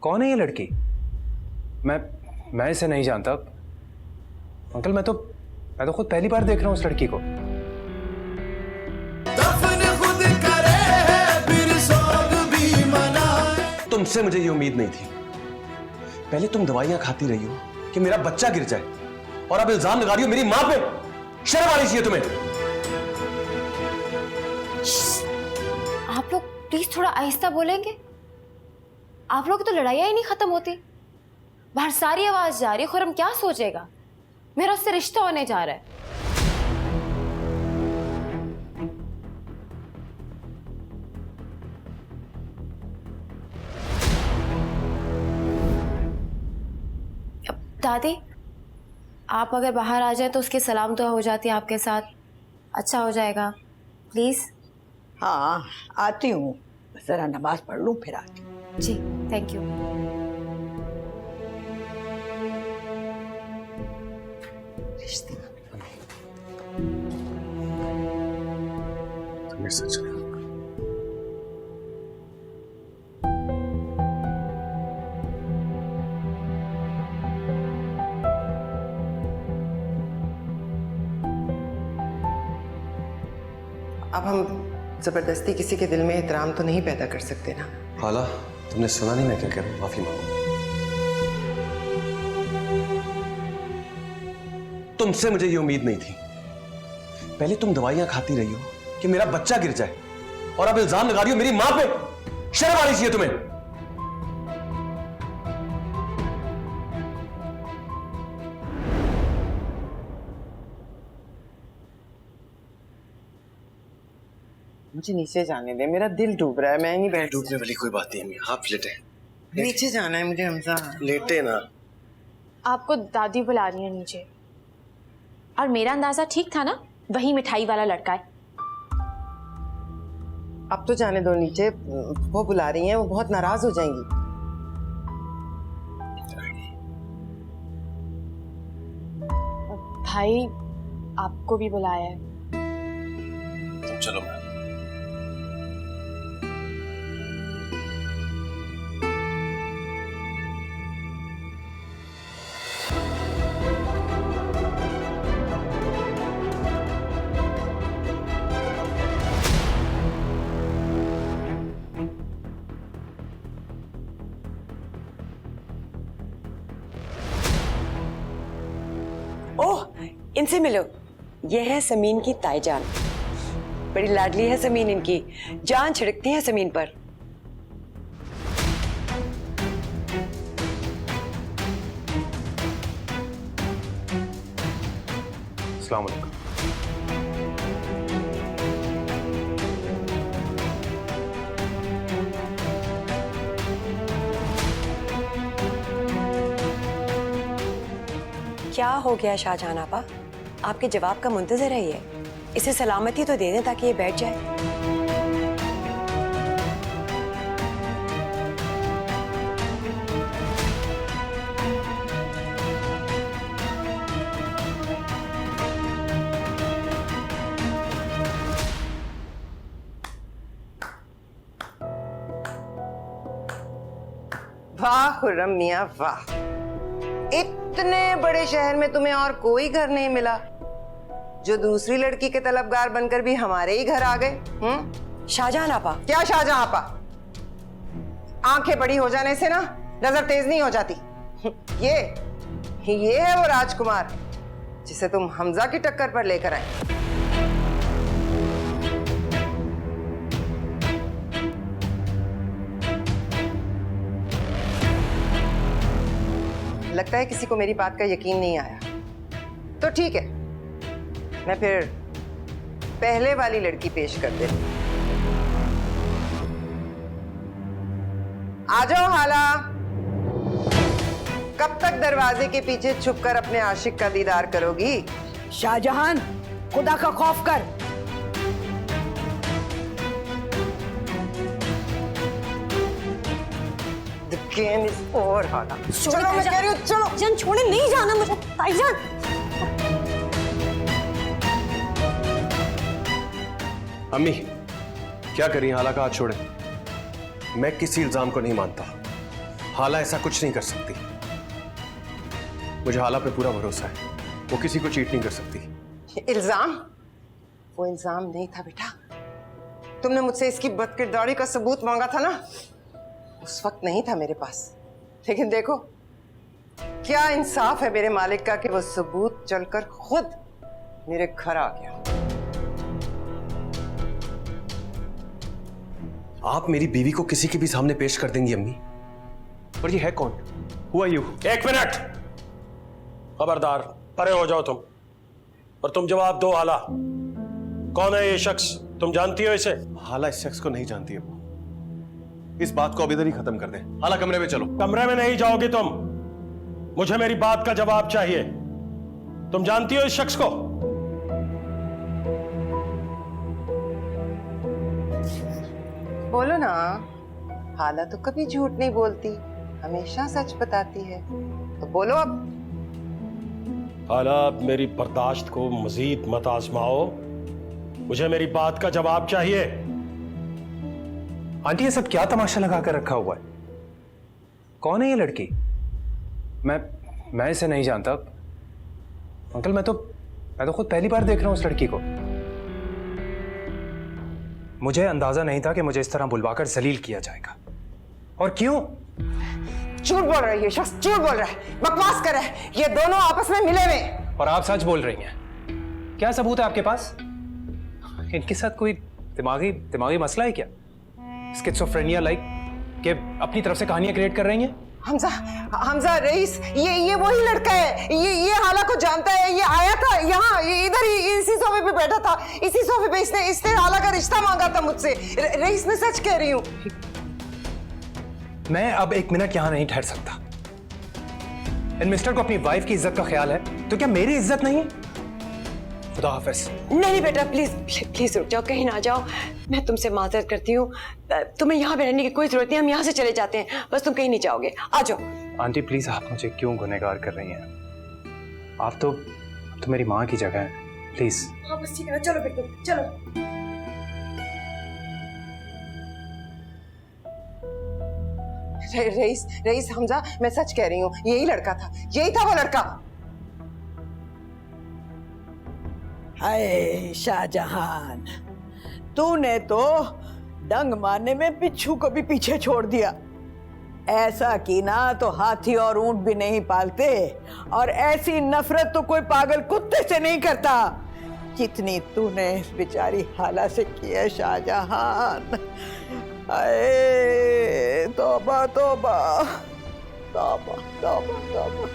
कौन है ये लड़की? मैं इसे नहीं जानता अंकल। मैं तो खुद पहली बार देख रहा हूँ उस लड़की को। तुमसे मुझे ये उम्मीद नहीं थी। पहले तुम दवाइयां खाती रही हो कि मेरा बच्चा गिर जाए, और अब इल्जाम लगा रही हो मेरी मां पे। शर्म आनी चाहिए तुम्हें। आप लोग प्लीज थोड़ा आहिस्ता बोलेंगे? आप लोग की तो लड़ाइयां ही नहीं खत्म होती। बाहर सारी आवाज जा रही है। खुरम क्या सोचेगा? मेरा उससे रिश्ता होने जा रहा है। दादी, आप अगर बाहर आ जाए तो उसकी सलाम दुआ हो जाती है आपके साथ, अच्छा हो जाएगा प्लीज। हाँ आती हूँ, जरा नमाज पढ़ लूँ फिर आती हूँ। जी थैंक यू। तुम्हें सच है। अब हम जबरदस्ती किसी के दिल में एहतराम तो नहीं पैदा कर सकते ना। हाला, तुमने सुना नहीं मैं क्या कह रहा हूँ? माफी मांगो। तुमसे मुझे ये उम्मीद नहीं थी। पहले तुम दवाइयां खाती रही हो कि मेरा बच्चा गिर जाए, और अब इल्जाम लगा रही हो मेरी मां पे। शर्म आनी चाहिए तुम्हें। मुझे नीचे जाने दे, मेरा दिल डूब रहा है। मैं नहीं बैठ। डूबने वाली कोई बात नहीं है, आप लेटे। नीचे जाना है मुझे हमजा। लेटे ना। आपको दादी बुला रही है नीचे। और मेरा अंदाजा ठीक था ना, वही मिठाई वाला लड़का है। अब तो जाने दो नीचे, वो बुला रही हैं, वो बहुत नाराज हो जाएंगी। भाई आपको भी बुलाया है। चलो। ओह, इनसे मिलो। ये है समीन की ताईजान। बड़ी लाडली है समीन इनकी, जान छिड़कती है समीन पर। अस्सलाम वालेकुम। क्या हो गया शाहजहान आपा? आपके जवाब का मुंतजर है ये। इसे सलामती तो दे दें ताकि ये बैठ जाए। वाह खुर्रम मियां वाह, इतने बड़े शहर में तुम्हें और कोई घर नहीं मिला जो दूसरी लड़की के तलबगार बनकर भी हमारे ही घर आ गए। शाहजहान आपा। क्या शाहजहां आपा? आंखें बड़ी हो जाने से ना नजर तेज नहीं हो जाती। ये है वो राजकुमार जिसे तुम हमजा की टक्कर पर लेकर आए। लगता है किसी को मेरी बात का यकीन नहीं आया। तो ठीक है, मैं फिर पहले वाली लड़की पेश कर देती हूं। आ जाओ हाला। कब तक दरवाजे के पीछे छुपकर अपने आशिक का दीदार करोगी? शाहजहान, खुदा का खौफ कर। The game is over, हाला। चलो मैं कह रही हूँ, चलो। जान छोड़े, नहीं जाना मुझे। ताईजान। अम्मी, क्या करी? हाला का हाथ छोड़े। मैं किसी इल्जाम को नहीं मानता। हाला ऐसा कुछ नहीं कर सकती। मुझे हाला पे पूरा भरोसा है, वो किसी को चीट नहीं कर सकती। इल्जाम? वो इल्जाम नहीं था बेटा। तुमने मुझसे इसकी बदकिरदारी का सबूत मांगा था ना, उस वक्त नहीं था मेरे पास। लेकिन देखो क्या इंसाफ है मेरे मालिक का कि वो सबूत चलकर खुद मेरे घर आ गया। आप मेरी बीवी को किसी के भी सामने पेश कर देंगी अम्मी? और ये है कौन? Who are you? 1 मिनट, खबरदार, परे हो जाओ तुम। और तुम जवाब दो हाला, कौन है ये शख्स? तुम जानती हो इसे? हाला इस शख्स को नहीं जानती है वो। इस बात को अब इधर ही खत्म कर दे। हाला कमरे में चलो। कमरे में नहीं जाओगी तुम, मुझे मेरी बात का जवाब चाहिए। तुम जानती हो इस शख्स को? बोलो ना। हाला तो कभी झूठ नहीं बोलती, हमेशा सच बताती है, तो बोलो अब। हाला, मेरी बर्दाश्त को मजीद मत आजमाओ, मुझे मेरी बात का जवाब चाहिए। आंटी ये सब क्या तमाशा लगा कर रखा हुआ है? कौन है ये लड़की? मैं इसे नहीं जानता अंकल। मैं तो खुद पहली बार देख रहा हूं उस लड़की को। मुझे अंदाजा नहीं था कि मुझे इस तरह बुलवाकर जलील किया जाएगा। और क्यों? झूठ बोल रहा है ये शख्स, झूठ बोल रहा है, बकवास कर रहा है। ये दोनों आपस में मिले हुए। और आप सच बोल रही हैं। क्या सबूत है आपके पास? इनके साथ कोई दिमागी मसला है क्या? स्किज़ोफ्रेनिया लाइक कि अपनी तरफ से कहानियां क्रिएट कर रही हैं? हमजा रईस, ये वही लड़का है। ये हाला को जानता है। ये आया था यहाँ, इधर ही इसी सोफे पे बैठा था। इसी सोफे पे इसने हाला का रिश्ता मांगा था मुझसे। रईस, मैं सच कह रही हूँ। मैं अब 1 मिनट यहां नहीं ठहर सकता। इन मिस्टर को अपनी वाइफ की इज्जत का ख्याल है तो क्या मेरी इज्जत नहीं है? खुदा हाफिज। नहीं बेटा, प्लीज रुक जाओ, कहीं ना जाओ। मैं तुमसे माजरत करती हूँ, तुम्हें यहाँ पे रहने की कोई जरूरत नहीं, हम यहाँ से चले जाते हैं, बस तुम कहीं नहीं जाओगे, आ जाओ। आंटी प्लीज, आप मुझे क्यों गुनहगार कर रही हैं? आप तो मेरी माँ की जगह है, प्लीज। हाँ बस ठीक है, चलो बेटा चलो। रईस हमजा, मैं सच कह रही हूँ, यही लड़का था, यही था वो लड़का। हाय शाहजहान, तूने तो डंग मारने में बिच्छू को भी पीछे छोड़ दिया। ऐसा की ना तो हाथी और ऊंट भी नहीं पालते, और ऐसी नफरत तो कोई पागल कुत्ते से नहीं करता जितनी तूने इस बेचारी हाला से की है शाहजहान। हाय तौबा तौबा तौबा तौबा तौबा।